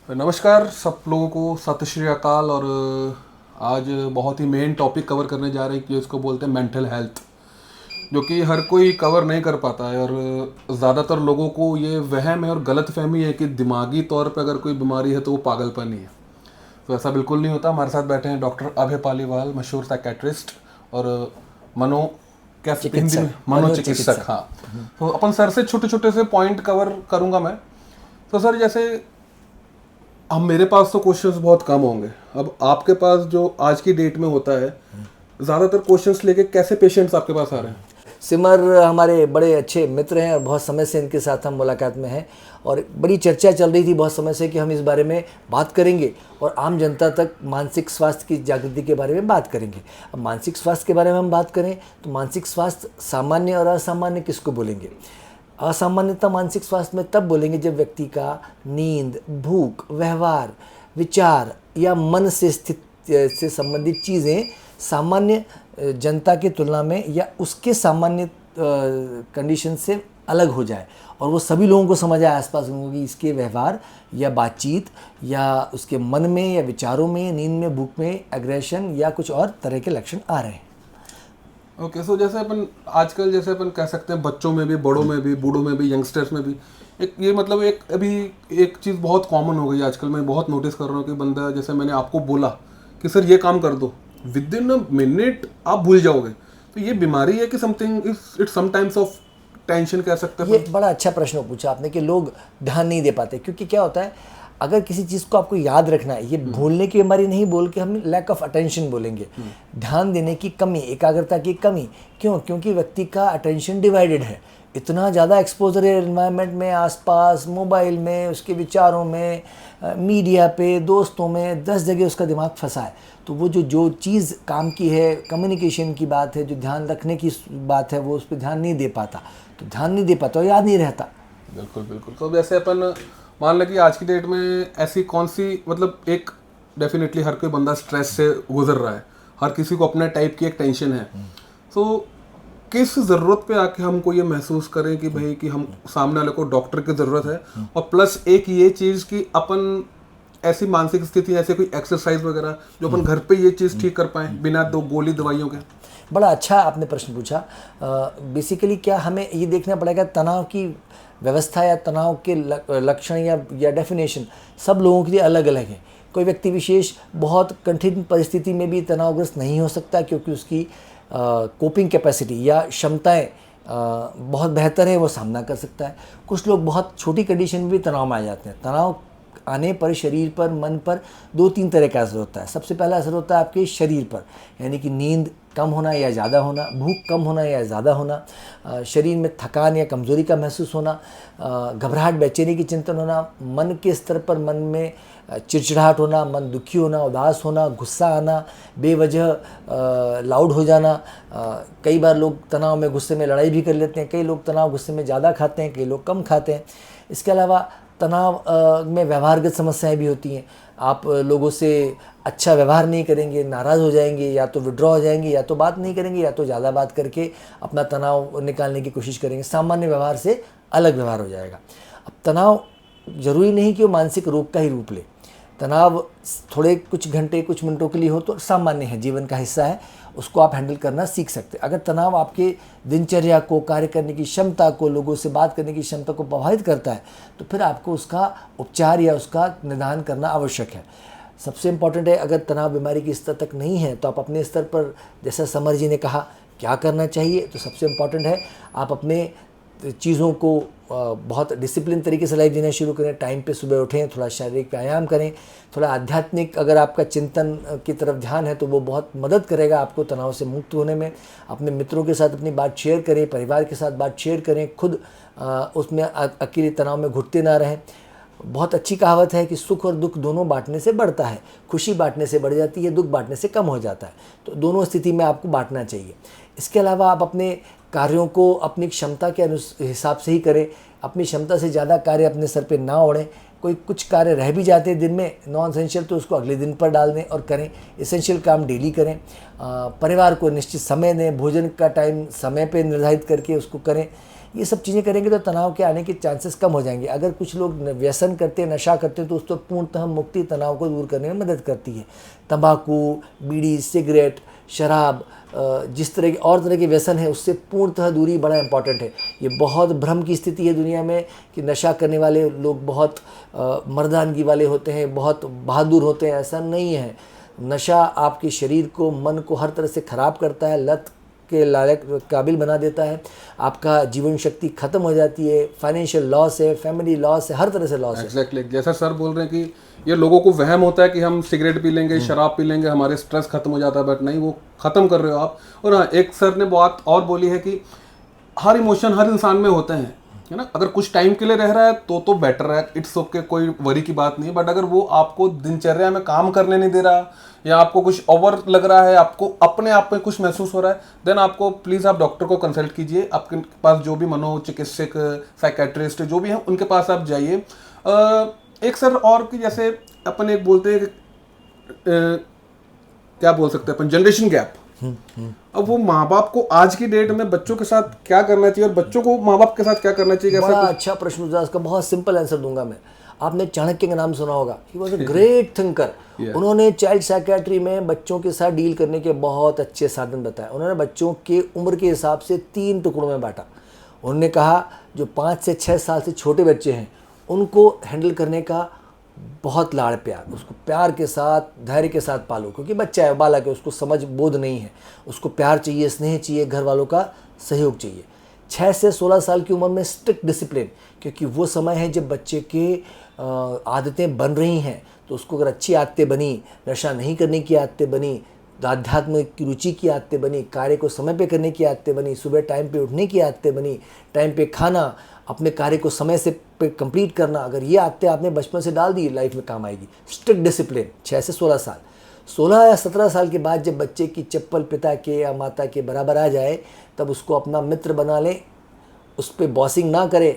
नमस्कार सब लोगों को, सत श्री अकाल। और आज बहुत ही मेन टॉपिक कवर करने जा रहे हैं कि इसको बोलते हैं मेंटल हेल्थ, जो कि हर कोई कवर नहीं कर पाता है। और ज़्यादातर लोगों को ये वहम है और गलत फहमी है कि दिमागी तौर पे अगर कोई बीमारी है तो वो पागलपन ही है। तो ऐसा बिल्कुल नहीं होता। हमारे साथ बैठे हैं डॉक्टर अभय पालीवाल, मशहूर साइकेट्रिस्ट और मनो क्या हिंदी चिकित्सक, में मनोचिकित्सक। मनोचिकित्सक। हाँ, तो अपन सर से छोटे छोटे से पॉइंट कवर करूंगा मैं। तो सर, जैसे हम मेरे पास तो क्वेश्चंस बहुत कम होंगे, अब आपके पास जो आज की डेट में होता है, ज़्यादातर क्वेश्चंस लेके कैसे पेशेंट्स आपके पास आ रहे हैं? सिमर हमारे बड़े अच्छे मित्र हैं और बहुत समय से इनके साथ हम मुलाकात में हैं और बड़ी चर्चा चल रही थी बहुत समय से कि हम इस बारे में बात करेंगे और आम जनता तक मानसिक स्वास्थ्य की जागृति के बारे में बात करेंगे। अब मानसिक स्वास्थ्य के बारे में हम बात करें तो मानसिक स्वास्थ्य सामान्य और असामान्य किसको बोलेंगे? असामान्यता मानसिक स्वास्थ्य में तब बोलेंगे जब व्यक्ति का नींद, भूख, व्यवहार, विचार या मन से स्थित से संबंधित चीज़ें सामान्य जनता की तुलना में या उसके सामान्य कंडीशन से अलग हो जाए और वो सभी लोगों को समझ आए, आसपास लोगों की, इसके व्यवहार या बातचीत या उसके मन में या विचारों में, नींद में, भूख में एग्रेशन या कुछ और तरह के लक्षण आ रहे हैं। ओके, सो जैसे अपन आजकल जैसे अपन कह सकते हैं, बच्चों में भी, बड़ों में भी, बूढ़ों में भी, यंगस्टर्स में भी एक ये मतलब एक अभी एक चीज़ बहुत कॉमन हो गई है आजकल। मैं बहुत नोटिस कर रहा हूँ कि बंदा, जैसे मैंने आपको बोला कि सर ये काम कर दो, विद इन अ मिनट आप भूल जाओगे। तो ये बीमारी है कि something it's some times of tension कह सकते हैं ये अपन? बड़ा अच्छा प्रश्न पूछा आपने कि लोग ध्यान नहीं दे पाते, क्योंकि क्या होता है, अगर किसी चीज़ को आपको याद रखना है, ये भूलने की बीमारी नहीं बोल के हम लैक ऑफ अटेंशन बोलेंगे, ध्यान देने की कमी, एकाग्रता की कमी। क्यों? क्योंकि व्यक्ति का अटेंशन डिवाइडेड है, इतना ज़्यादा एक्सपोजर है एनवायरनमेंट में, आसपास, मोबाइल में, उसके विचारों में, मीडिया पे, दोस्तों में, 10 जगह उसका दिमाग फंसा है। तो वो जो चीज़ काम की है, कम्युनिकेशन की बात है, जो ध्यान रखने की बात है, वो उस पर ध्यान नहीं दे पाता। तो ध्यान नहीं दे पाता और याद नहीं रहता। बिल्कुल बिल्कुल। तो जैसे अपन मान लें कि आज की डेट में ऐसी कौन सी, मतलब एक डेफिनेटली हर कोई बंदा स्ट्रेस से गुजर रहा है, हर किसी को अपने टाइप की एक टेंशन है। तो किस ज़रूरत पे आके हमको ये महसूस करें कि भाई कि हम सामने वाले को डॉक्टर की ज़रूरत है, और प्लस एक ये चीज़ कि अपन ऐसी मानसिक स्थिति, ऐसे कोई एक्सरसाइज वगैरह जो अपन घर पे ये चीज़ ठीक कर पाएँ बिना दो गोली दवाइयों के? बड़ा अच्छा आपने प्रश्न पूछा। बेसिकली क्या हमें ये देखना पड़ेगा, तनाव की व्यवस्था या तनाव के लक्षण या डेफिनेशन सब लोगों के लिए अलग अलग है। कोई व्यक्ति विशेष बहुत कठिन परिस्थिति में भी तनावग्रस्त नहीं हो सकता, क्योंकि उसकी कोपिंग कैपेसिटी या क्षमताएं बहुत बेहतर है, वो सामना कर सकता है। कुछ लोग बहुत छोटी कंडीशन में भी तनाव में आ जाते हैं। तनाव आने पर शरीर पर, मन पर 2-3 तरह का असर होता है। सबसे पहला असर होता है आपके शरीर पर, यानी कि नींद कम होना या ज़्यादा होना, भूख कम होना या ज़्यादा होना, शरीर में थकान या कमज़ोरी का महसूस होना, घबराहट, बेचैनी की चिंतन होना, मन के स्तर पर मन में चिड़चिड़ाहट होना, मन दुखी होना, उदास होना, गुस्सा आना, बेवजह लाउड हो जाना। कई बार लोग तनाव में, गुस्से में लड़ाई भी कर लेते हैं। कई लोग तनाव गुस्से में ज़्यादा खाते हैं, कई लोग कम खाते हैं। इसके अलावा तनाव में व्यवहारगत समस्याएं भी होती हैं। आप लोगों से अच्छा व्यवहार नहीं करेंगे, नाराज़ हो जाएंगे, या तो विड्रॉ हो जाएंगे, या तो बात नहीं करेंगे, या तो ज़्यादा बात करके अपना तनाव निकालने की कोशिश करेंगे। सामान्य व्यवहार से अलग व्यवहार हो जाएगा। अब तनाव ज़रूरी नहीं कि वो मानसिक रोग का ही रूप ले। तनाव थोड़े कुछ घंटे, कुछ मिनटों के लिए हो तो सामान्य है, जीवन का हिस्सा है, उसको आप हैंडल करना सीख सकते हैं। अगर तनाव आपके दिनचर्या को, कार्य करने की क्षमता को, लोगों से बात करने की क्षमता को प्रभावित करता है, तो फिर आपको उसका उपचार या उसका निदान करना आवश्यक है। सबसे इम्पॉर्टेंट है, अगर तनाव बीमारी के स्तर तक नहीं है तो आप अपने स्तर पर, जैसा समर जी ने कहा, क्या करना चाहिए, तो सबसे इम्पॉर्टेंट है आप अपने चीज़ों को बहुत डिसिप्लिन तरीके से लाइफ जीना शुरू करें। टाइम पे सुबह उठें, थोड़ा शारीरिक व्यायाम करें, थोड़ा आध्यात्मिक, अगर आपका चिंतन की तरफ ध्यान है तो वो बहुत मदद करेगा आपको तनाव से मुक्त होने में। अपने मित्रों के साथ अपनी बात शेयर करें, परिवार के साथ बात शेयर करें, खुद उसमें अकेले तनाव में घुटते ना रहें। बहुत अच्छी कहावत है कि सुख और दुख दोनों बांटने से बढ़ता है, खुशी बांटने से बढ़ जाती है, दुख बांटने से कम हो जाता है। तो दोनों स्थिति में आपको बांटना चाहिए। इसके अलावा आप अपने कार्यों को अपनी क्षमता के हिसाब से ही करें। अपनी क्षमता से ज़्यादा कार्य अपने सर पे ना ओढ़ें। कोई कुछ कार्य रह भी जाते हैं दिन में नॉन एसेंशियल, तो उसको अगले दिन पर डाल दें और करें। एसेंशियल काम डेली करें। परिवार को निश्चित समय दें, भोजन का टाइम समय पे निर्धारित करके उसको करें। ये सब चीज़ें करेंगे तो तनाव के आने के चांसेस कम हो जाएंगे। अगर कुछ लोग व्यसन करते हैं, नशा करते हैं, तो उसको पूर्णतः मुक्ति तनाव को दूर करने में मदद करती है। तंबाकू, बीड़ी, सिगरेट, शराब, जिस तरह के और तरह के व्यसन है उससे पूर्णतः दूरी बड़ा इंपॉर्टेंट है। ये बहुत भ्रम की स्थिति है दुनिया में कि नशा करने वाले लोग बहुत मर्दानगी वाले होते हैं, बहुत बहादुर होते हैं। ऐसा नहीं है। नशा आपके शरीर को, मन को हर तरह से ख़राब करता है, लत के लायक काबिल बना देता है, आपका जीवन शक्ति खत्म हो जाती है, फाइनेंशियल लॉस है, फैमिली लॉस है, हर तरह से लॉस है। एग्जैक्टली जैसा सर बोल रहे हैं कि ये लोगों को वहम होता है कि हम सिगरेट पी लेंगे, शराब पी लेंगे, हमारे स्ट्रेस खत्म हो जाता है, बट नहीं, वो खत्म कर रहे हो आप। और हाँ, एक सर ने बात और बोली है कि हर इमोशन हर इंसान में होते हैं, है ना। अगर कुछ टाइम के लिए रह रहा है तो बेटर है, इट्स ओके, कोई वरी की बात नहीं है। बट अगर वो आपको दिनचर्या में काम करने नहीं दे रहा या आपको कुछ ओवर लग रहा है, आपको अपने आप में कुछ महसूस हो रहा है, देन आपको प्लीज़ आप डॉक्टर को कंसल्ट कीजिए। आपके पास जो भी मनोचिकित्सक, साइकेट्रिस्ट जो भी हैं उनके पास आप जाइए। एक सर और कि जैसे अपन एक बोलते हैं क्या बोल सकते हैं अपन, जनरेशन गैप। अब वो माँ बाप को आज की डेट में बच्चों के साथ क्या करना चाहिए और बच्चों को माँ बाप के साथ क्या करना चाहिए? बड़ा अच्छा प्रश्न था, इसका बहुत सिंपल आंसर दूंगा मैं। आपने चाणक्य का नाम सुना होगा, he was a great thinker. उन्होंने चाइल्ड साइकेट्री में बच्चों के साथ डील करने के बहुत अच्छे साधन बताए। उन्होंने बच्चों के उम्र के हिसाब से 3 टुकड़ों में बांटा। उन्होंने कहा जो 5 से 6 साल से छोटे बच्चे हैं उनको हैंडल करने का बहुत लाड़ प्यार, उसको प्यार के साथ, धैर्य के साथ पालो, क्योंकि बच्चा है, बालक है, उसको समझ बोध नहीं है, उसको प्यार चाहिए, स्नेह चाहिए, घर वालों का सहयोग चाहिए। 6 से 16 साल की उम्र में स्ट्रिक्ट डिसिप्लिन, क्योंकि वो समय है जब बच्चे के आदतें बन रही हैं। तो उसको अगर अच्छी आदतें बनी, नशा नहीं करने की आदतें बनी, आध्यात्म की रुचि की आदतें बनी, कार्य को समय पे करने की आदतें बनी, सुबह टाइम पे उठने की आदतें बनी, टाइम पे खाना, अपने कार्य को समय से पे कंप्लीट करना, अगर ये आदतें आपने बचपन से डाल दी लाइफ में काम आएगी। स्ट्रिक्ट डिसिप्लिन 6 से 16 साल। 16 या 17 साल के बाद जब बच्चे की चप्पल पिता के या माता के बराबर आ जाए, तब उसको अपना मित्र बना लें, उस पर बॉसिंग ना करें,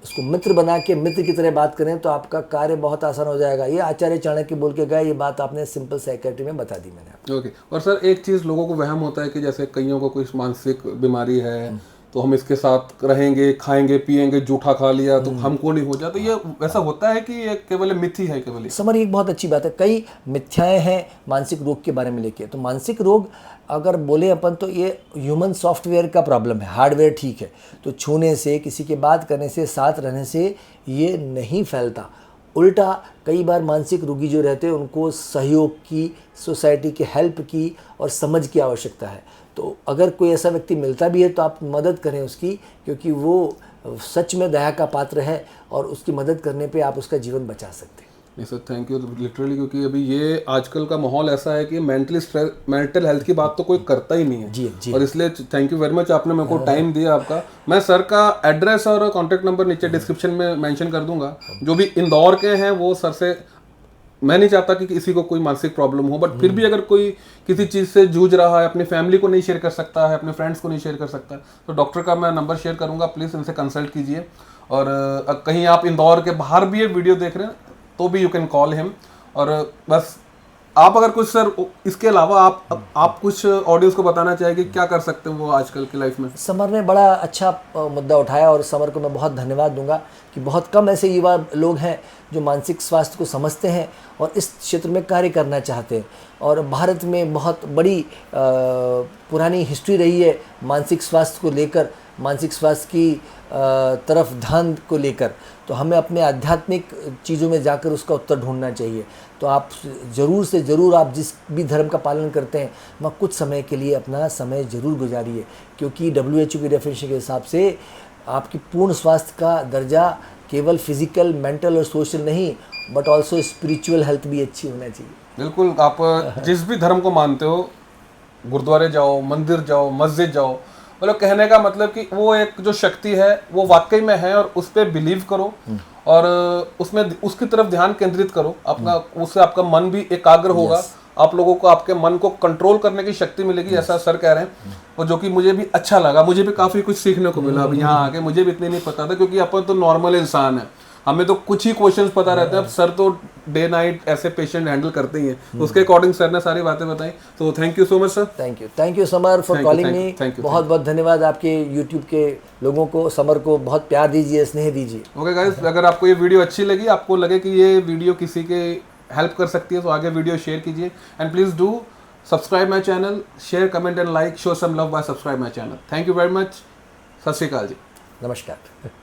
उसको मित्र बना के मित्र की तरह बात करें, तो आपका कार्य बहुत आसान हो जाएगा। ये आचार्य चाणक्य बोल के गए, ये बात आपने सिंपल साइकेट्री में बता दी मैंने आपको। ओके। और सर एक चीज़ लोगों को वहम होता है कि जैसे कईयों को कोई मानसिक बीमारी है तो हम इसके साथ रहेंगे, खाएंगे, पिएंगे, जूठा खा लिया तो हमको नहीं हो जाता। तो ये वैसा होता है कि ये केवल मिथ्या है? केवल समर, एक बहुत अच्छी बात है। कई मिथ्याएं हैं मानसिक रोग के बारे में लेके। तो मानसिक रोग अगर बोले अपन तो ये ह्यूमन सॉफ्टवेयर का प्रॉब्लम है, हार्डवेयर ठीक है। तो छूने से, किसी के बात करने से, साथ रहने से ये नहीं फैलता। उल्टा कई बार मानसिक रोगी जो रहते हैं उनको सहयोग की, सोसाइटी के हेल्प की और समझ की आवश्यकता है। तो अगर कोई ऐसा व्यक्ति मिलता भी है तो आप मदद करें उसकी, क्योंकि वो सच में दया का पात्र है और उसकी मदद करने पे आप उसका जीवन बचा सकते हैं। नहीं सर, थैंक यू लिटरली, क्योंकि अभी ये आजकल का माहौल ऐसा है कि मेंटल हेल्थ की बात तो कोई करता ही नहीं है। जी। और इसलिए थैंक यू वेरी मच, आपने मेरे को टाइम दिया आपका। मैं सर का एड्रेस और कॉन्टैक्ट नंबर नीचे डिस्क्रिप्शन में मेंशन कर दूंगा। जो भी इंदौर के हैं वो सर से, मैं नहीं चाहता कि किसी को कोई मानसिक प्रॉब्लम हो, बट फिर भी अगर कोई किसी चीज़ से जूझ रहा है, अपनी फैमिली को नहीं शेयर कर सकता है, अपने फ्रेंड्स को नहीं शेयर कर सकता है, तो डॉक्टर का मैं नंबर शेयर करूंगा, प्लीज़ इनसे कंसल्ट कीजिए। और कहीं आप इंदौर के बाहर भी ये वीडियो देख रहे हैं तो भी यू कैन कॉल हिम। और बस आप अगर कुछ सर इसके अलावा आप कुछ ऑडियंस को बताना चाहेंगे क्या कर सकते हैं वो आजकल की लाइफ में? समर ने बड़ा अच्छा मुद्दा उठाया और समर को मैं बहुत धन्यवाद दूंगा कि बहुत कम ऐसे युवा लोग हैं जो मानसिक स्वास्थ्य को समझते हैं और इस क्षेत्र में कार्य करना चाहते हैं। और भारत में बहुत बड़ी पुरानी हिस्ट्री रही है मानसिक स्वास्थ्य को लेकर, मानसिक स्वास्थ्य की तरफ ध्यान को लेकर। तो हमें अपने आध्यात्मिक चीज़ों में जाकर उसका उत्तर ढूंढना चाहिए। तो आप ज़रूर से ज़रूर, आप जिस भी धर्म का पालन करते हैं वहाँ कुछ समय के लिए अपना समय ज़रूर गुजारिए, क्योंकि WHO की डेफिनेशन के हिसाब से आपकी पूर्ण स्वास्थ्य का दर्जा केवल फिजिकल, मेंटल और सोशल नहीं, बट ऑल्सो स्पिरिचुअल हेल्थ भी अच्छी होना चाहिए। बिल्कुल, आप जिस भी धर्म को मानते हो, गुरुद्वारे जाओ, मंदिर जाओ, मस्जिद जाओ, मतलब कहने का मतलब कि वो एक जो शक्ति है वो वाकई में है और उस पर बिलीव करो और उसमें उसकी तरफ ध्यान केंद्रित करो अपना, उससे आपका मन भी एकाग्र होगा। आप लोगों को आपके मन को कंट्रोल करने की शक्ति मिलेगी, ऐसा सर कह रहे हैं। और जो कि मुझे भी अच्छा लगा, मुझे भी काफ़ी कुछ सीखने को मिला। अब यहाँ आके मुझे भी इतने नहीं पता था, क्योंकि अपन तो नॉर्मल इंसान है, हमें तो कुछ ही क्वेश्चंस पता रहते हैं, अब सर तो डे नाइट ऐसे पेशेंट हैंडल करते ही हैं, तो उसके अकॉर्डिंग सर ने सारी बातें बताई। तो thank you so much sir. Thank you summer for calling me. thank you, बहुत बहुत धन्यवाद आपके यूट्यूब के लोगों को। समर को बहुत प्यार दीजिए, स्नेह दीजिए। ओके गाइस, अगर आपको ये वीडियो अच्छी लगी, आपको लगे कि ये वीडियो किसी के हेल्प कर सकती है, तो आगे वीडियो शेयर कीजिए and please do subscribe my channel, share comment and like, show some love by subscribe my channel. Thank you very much. सत श्री अकाल जी। नमस्कार।